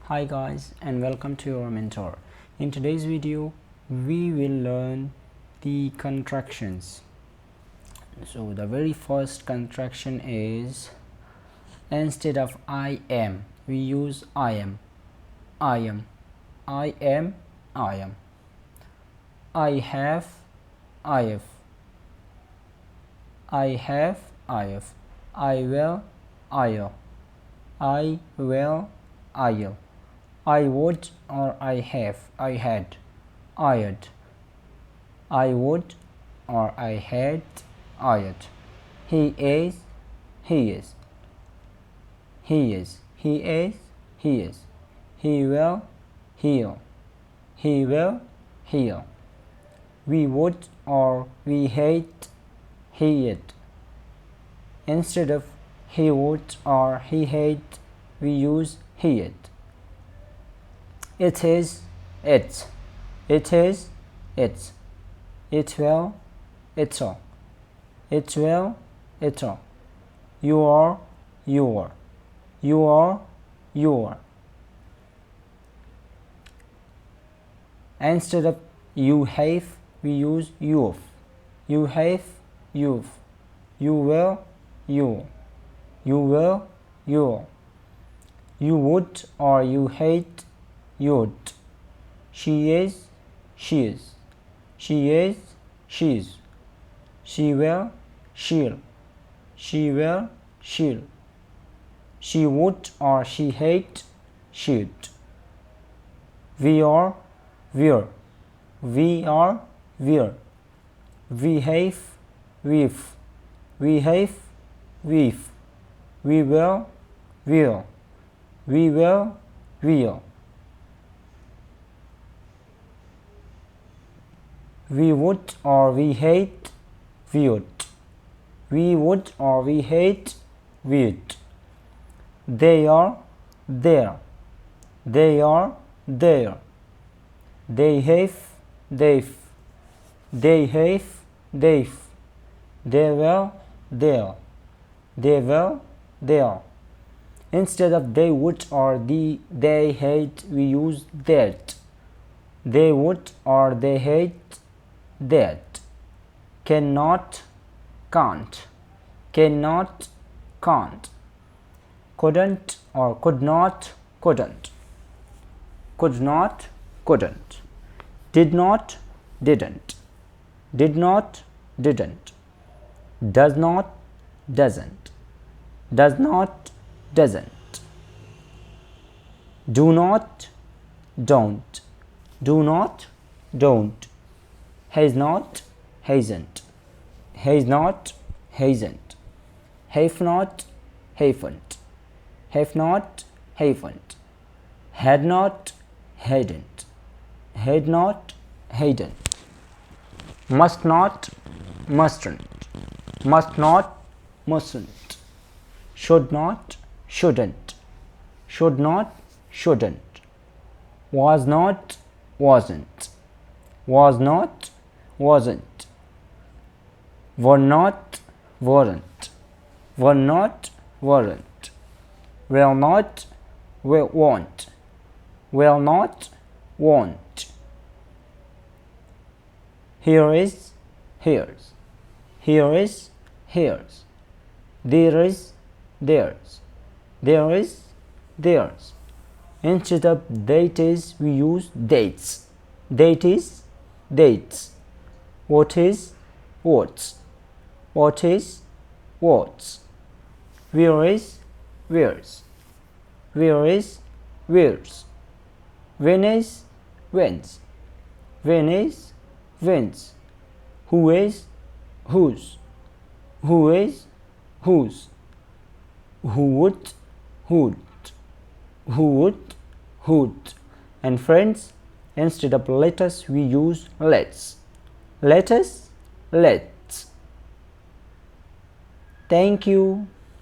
Hi guys, and welcome to your mentor. In today's video we will learn the contractions. So the very first contraction is, instead of I am we use I am. I am, I am, I am. I have, I have. I have, I have. I will, I'll. I will, I'll. I would or I have, I had, I had. I would or I had, I had. He is, he is. He is, he is, he is. He will, he'll. He will, he'll. We would or we hate, he had. Instead of he would or he hate, we use he had. It is, it's. It is, it's. It will, it'll. It will, it'll. You are, you are. You are, you are. Instead of you have, we use you've. You have, you've. You will, you. You will, you'll. You would or you hate, you'd. She is, she is. She is, she is. She will, she'll. She will, she'll. She would or she hate, she'd. We are, we're. We are, we're. We have, we've. We have, we've. We will, we'll. We will, we'll. We would or we hate, we would. We would or we hate, we'd. They are, there. They are, there. They have, they've. They have, they've. They will, they'll. They will, they'll. Instead of they would or they hate, we use that. They would or they hate, that. Cannot, can't. Cannot, can't. Couldn't or could not, couldn't. Could not, couldn't. Did not, didn't. Did not, didn't. Does not, doesn't. Does not, doesn't. Do not, don't. Do not, don't. Has not, hasn't. Has not, hasn't. Have not, haven't. Have not, haven't. Had not, hadn't. Had not, hadn't. Must not, mustn't. Must not, mustn't. Should not, shouldn't. Should not, shouldn't. Was not, wasn't. Was not, wasn't. Were not, weren't. Were not, weren't. Will not, won't. Will not, won't. Here is, here's. Here is, here's. There is, theirs. There is, theirs. Instead of date is, we use dates. Date is, dates. What is, what's. What is, what's. Where is, where's. Where is, where's. When is, when's. When is, when's. Who is, whose. Who is, whose. Who would, who'd. Who would, who'd. And friends, instead of let us we use let's. Let us, let's. Thank you.